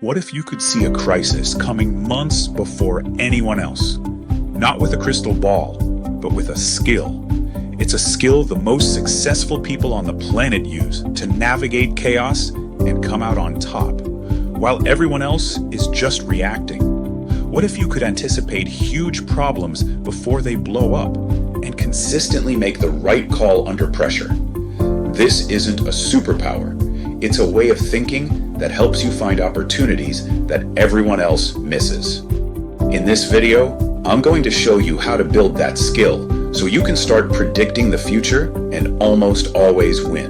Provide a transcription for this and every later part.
What if you could see a crisis coming months before anyone else? Not with a crystal ball, but with a skill. It's a skill the most successful people on the planet use to navigate chaos and come out on top, while everyone else is just reacting. What if you could anticipate huge problems before they blow up and consistently make the right call under pressure? This isn't a superpower. It's a way of thinking that helps you find opportunities that everyone else misses. In this video, I'm going to show you how to build that skill so you can start predicting the future and almost always win.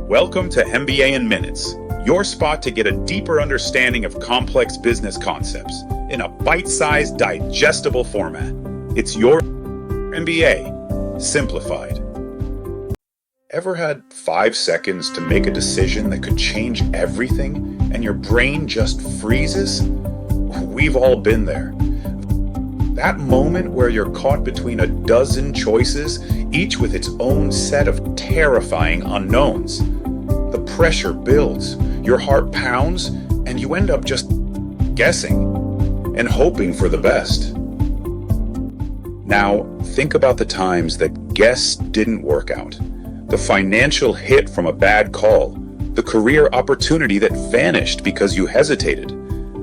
Welcome to MBA in Minutes, your spot to get a deeper understanding of complex business concepts in a bite-sized, digestible format. It's your MBA, simplified. Ever had 5 seconds to make a decision that could change everything and your brain just freezes? We've all been there. That moment where you're caught between a dozen choices, each with its own set of terrifying unknowns. The pressure builds, your heart pounds, and you end up just guessing and hoping for the best. Now, think about the times that guess didn't work out. The financial hit from a bad call, the career opportunity that vanished because you hesitated,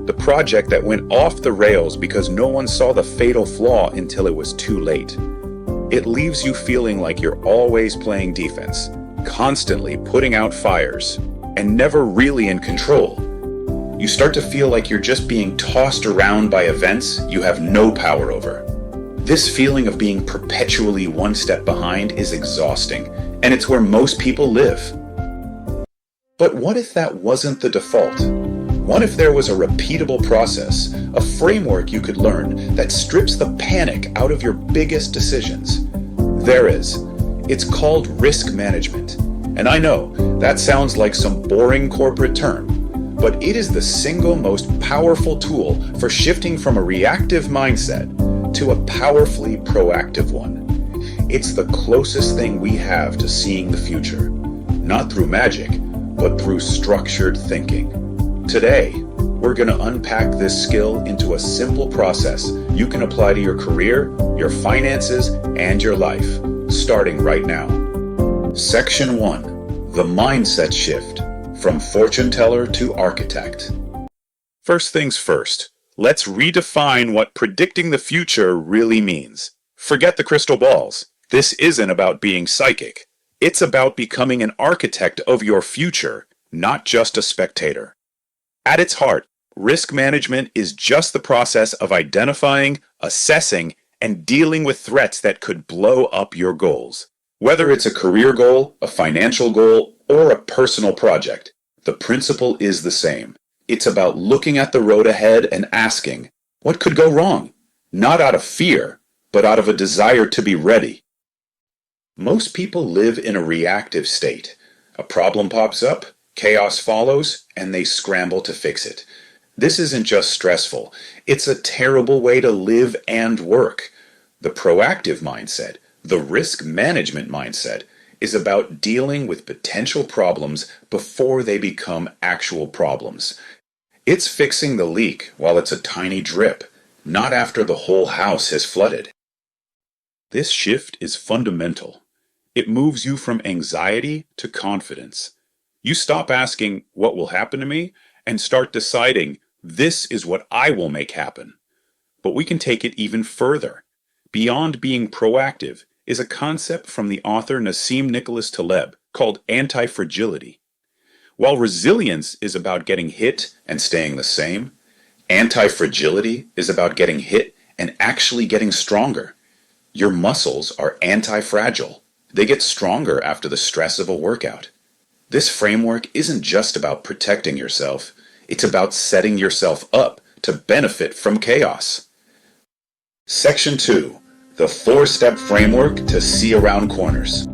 the project that went off the rails because no one saw the fatal flaw until it was too late. It leaves you feeling like you're always playing defense, constantly putting out fires, and never really in control. You start to feel like you're just being tossed around by events you have no power over. This feeling of being perpetually one step behind is exhausting, and it's where most people live. But what if that wasn't the default? What if there was a repeatable process, a framework you could learn that strips the panic out of your biggest decisions? There is. It's called risk management. And I know, that sounds like some boring corporate term, but it is the single most powerful tool for shifting from a reactive mindset to a powerfully proactive one. It's the closest thing we have to seeing the future, not through magic, but through structured thinking. Today, we're going to unpack this skill into a simple process you can apply to your career, your finances, and your life, starting right now. Section 1. The Mindset Shift, from fortune teller to architect. First things first, let's redefine what predicting the future really means. Forget the crystal balls. This isn't about being psychic. It's about becoming an architect of your future, not just a spectator. At its heart, risk management is just the process of identifying, assessing, and dealing with threats that could blow up your goals. Whether it's a career goal, a financial goal, or a personal project, the principle is the same. It's about looking at the road ahead and asking, what could go wrong? Not out of fear, but out of a desire to be ready. Most people live in a reactive state. A problem pops up, chaos follows, and they scramble to fix it. This isn't just stressful, it's a terrible way to live and work. The proactive mindset, the risk management mindset, is about dealing with potential problems before they become actual problems. It's fixing the leak while it's a tiny drip, not after the whole house has flooded. This shift is fundamental. It moves you from anxiety to confidence. You stop asking, what will happen to me? And start deciding, this is what I will make happen. But we can take it even further. Beyond being proactive is a concept from the author Nassim Taleb called anti-fragility. While resilience is about getting hit and staying the same, anti-fragility is about getting hit and actually getting stronger. Your muscles are anti-fragile. They get stronger after the stress of a workout. This framework isn't just about protecting yourself, it's about setting yourself up to benefit from chaos. Section 2. The 4-step framework to see around corners.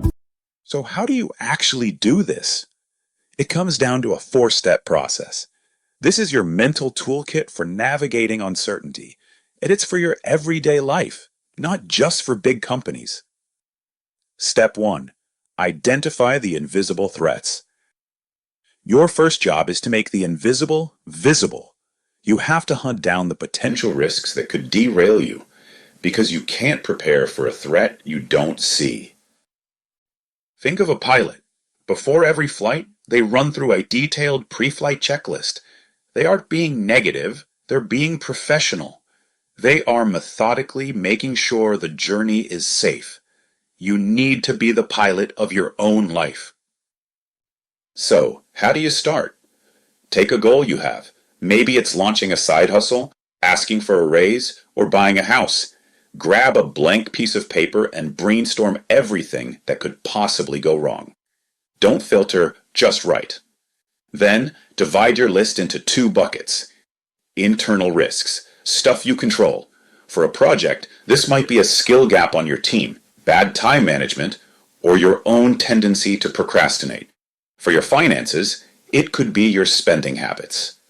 So how do you actually do this? It comes down to a 4-step process. This is your mental toolkit for navigating uncertainty, and it's for your everyday life, not just for big companies. Step 1. Identify the invisible threats. Your first job is to make the invisible visible. You have to hunt down the potential risks that could derail you, because you can't prepare for a threat you don't see. Think of a pilot. Before every flight, they run through a detailed pre-flight checklist. They aren't being negative, they're being professional. They are methodically making sure the journey is safe. You need to be the pilot of your own life. So, how do you start? Take a goal you have. Maybe it's launching a side hustle, asking for a raise, or buying a house. Grab a blank piece of paper and brainstorm everything that could possibly go wrong. Don't filter, just write. Then, divide your list into 2 buckets. Internal risks, stuff you control. For a project, this might be a skill gap on your team, bad time management, or your own tendency to procrastinate. For your finances, it could be your spending habits.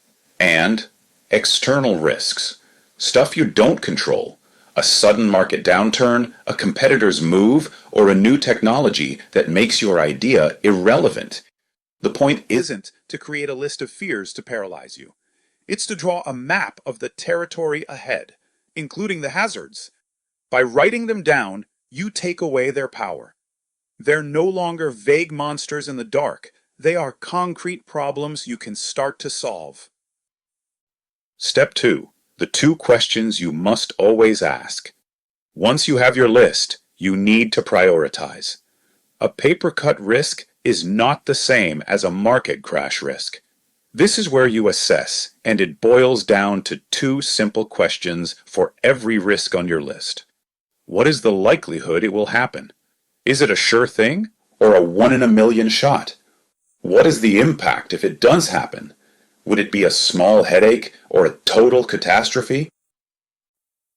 And external risks, stuff you don't control. A sudden market downturn, a competitor's move, or a new technology that makes your idea irrelevant. The point isn't to create a list of fears to paralyze you. It's to draw a map of the territory ahead, including the hazards. By writing them down, you take away their power. They're no longer vague monsters in the dark. They are concrete problems you can start to solve. Step 2. The 2 questions you must always ask. Once you have your list, you need to prioritize. A paper-cut risk is not the same as a market crash risk. This is where you assess, and it boils down to 2 simple questions for every risk on your list. What is the likelihood it will happen? Is it a sure thing, or a 1 in a million shot? What is the impact if it does happen? Would it be a small headache or a total catastrophe?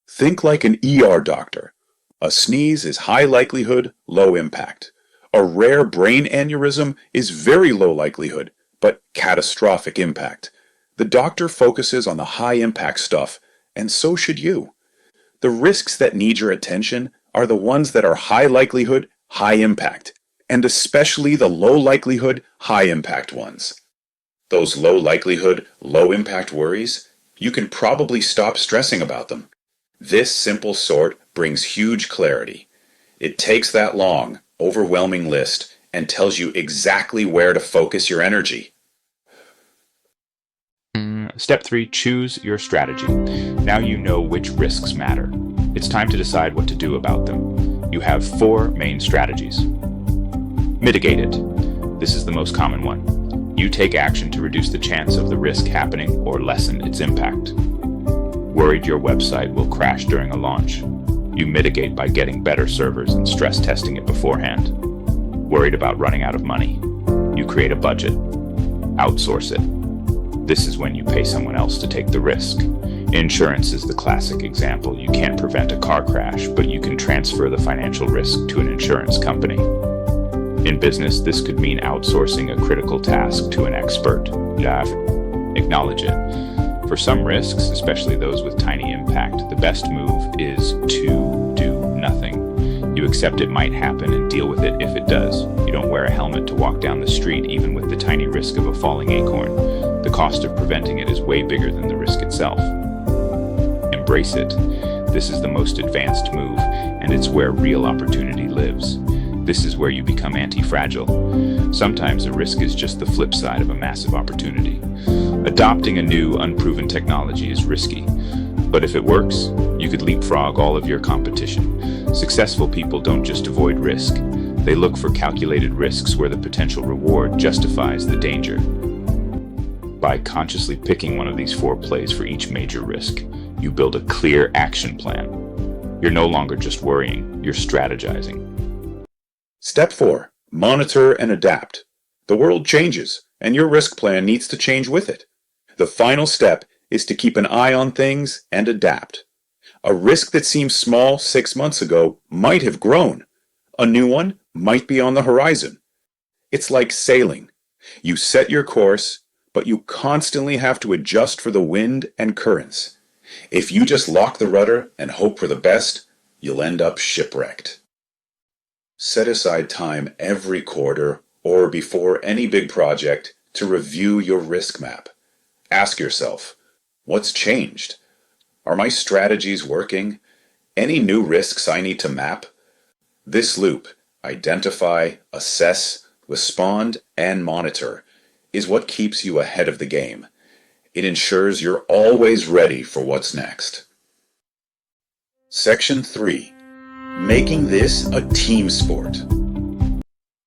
Think like an ER doctor. A sneeze is high likelihood, low impact. A rare brain aneurysm is very low likelihood, but catastrophic impact. The doctor focuses on the high impact stuff, and so should you. The risks that need your attention are the ones that are high likelihood, high impact, and especially the low likelihood, high impact ones. Those low likelihood, low impact worries, you can probably stop stressing about them. This simple sort brings huge clarity. It takes that long, overwhelming list and tells you exactly where to focus your energy. Step 3, choose your strategy. Now you know which risks matter. It's time to decide what to do about them. You have 4 main strategies. Mitigate it. This is the most common one. You take action to reduce the chance of the risk happening or lessen its impact. Worried your website will crash during a launch. You mitigate by getting better servers and stress testing it beforehand. Worried about running out of money. You create a budget. Outsource it. This is when you pay someone else to take the risk. Insurance is the classic example. You can't prevent a car crash, but you can transfer the financial risk to an insurance company. In business, this could mean outsourcing a critical task to an expert. Acknowledge it. For some risks, especially those with tiny impact, the best move is to do nothing. You accept it might happen and deal with it if it does. You don't wear a helmet to walk down the street even with the tiny risk of a falling acorn. The cost of preventing it is way bigger than the risk itself. Embrace it. This is the most advanced move, and it's where real opportunity lives. This is where you become anti-fragile. Sometimes a risk is just the flip side of a massive opportunity. Adopting a new, unproven technology is risky, but if it works, you could leapfrog all of your competition. Successful people don't just avoid risk. They look for calculated risks where the potential reward justifies the danger. By consciously picking one of these 4 plays for each major risk, you build a clear action plan. You're no longer just worrying, you're strategizing. Step 4. Monitor and adapt. The world changes, and your risk plan needs to change with it. The final step is to keep an eye on things and adapt. A risk that seemed small 6 months ago might have grown. A new one might be on the horizon. It's like sailing. You set your course, but you constantly have to adjust for the wind and currents. If you just lock the rudder and hope for the best, you'll end up shipwrecked. Set aside time every quarter or before any big project to review your risk map. Ask yourself, what's changed? Are my strategies working? Any new risks I need to map? This loop, identify, assess, respond, and monitor, is what keeps you ahead of the game. It ensures you're always ready for what's next. Section 3. Making this a team sport.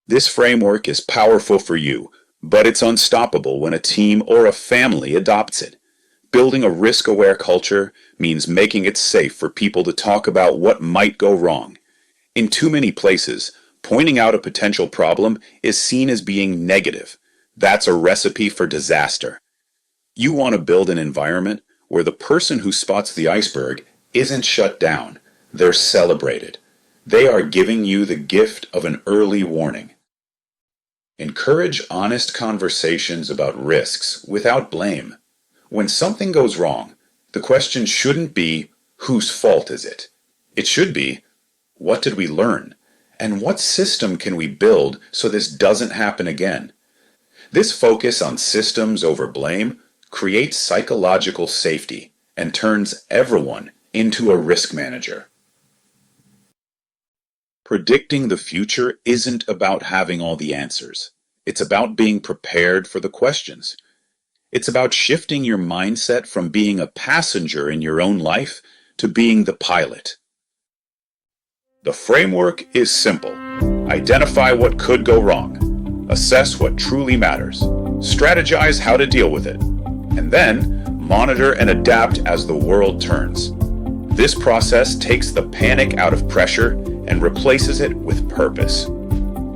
This framework is powerful for you, but it's unstoppable when a team or a family adopts it. Building a risk-aware culture means making it safe for people to talk about what might go wrong. In too many places, pointing out a potential problem is seen as being negative. That's a recipe for disaster. You want to build an environment where the person who spots the iceberg isn't shut down. They're celebrated. They are giving you the gift of an early warning. Encourage honest conversations about risks without blame. When something goes wrong, the question shouldn't be, whose fault is it? It should be, what did we learn? And what system can we build so this doesn't happen again? This focus on systems over blame creates psychological safety and turns everyone into a risk manager. Predicting the future isn't about having all the answers. It's about being prepared for the questions. It's about shifting your mindset from being a passenger in your own life to being the pilot. The framework is simple. Identify what could go wrong. Assess what truly matters. Strategize how to deal with it. And then monitor and adapt as the world turns. This process takes the panic out of pressure and replaces it with purpose.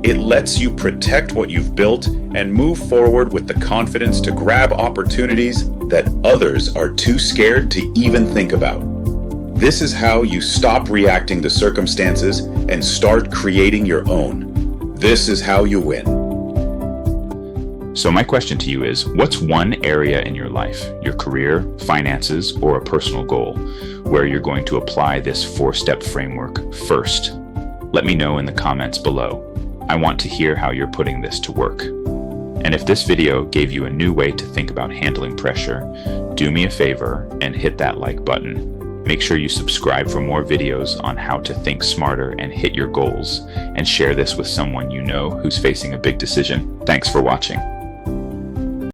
It lets you protect what you've built and move forward with the confidence to grab opportunities that others are too scared to even think about. This is how you stop reacting to circumstances and start creating your own. This is how you win. So my question to you is, what's one area in your life, your career, finances, or a personal goal, where you're going to apply this 4-step framework first? Let me know in the comments below. I want to hear how you're putting this to work. And if this video gave you a new way to think about handling pressure, do me a favor and hit that like button. Make sure you subscribe for more videos on how to think smarter and hit your goals, and share this with someone you know who's facing a big decision. Thanks for watching.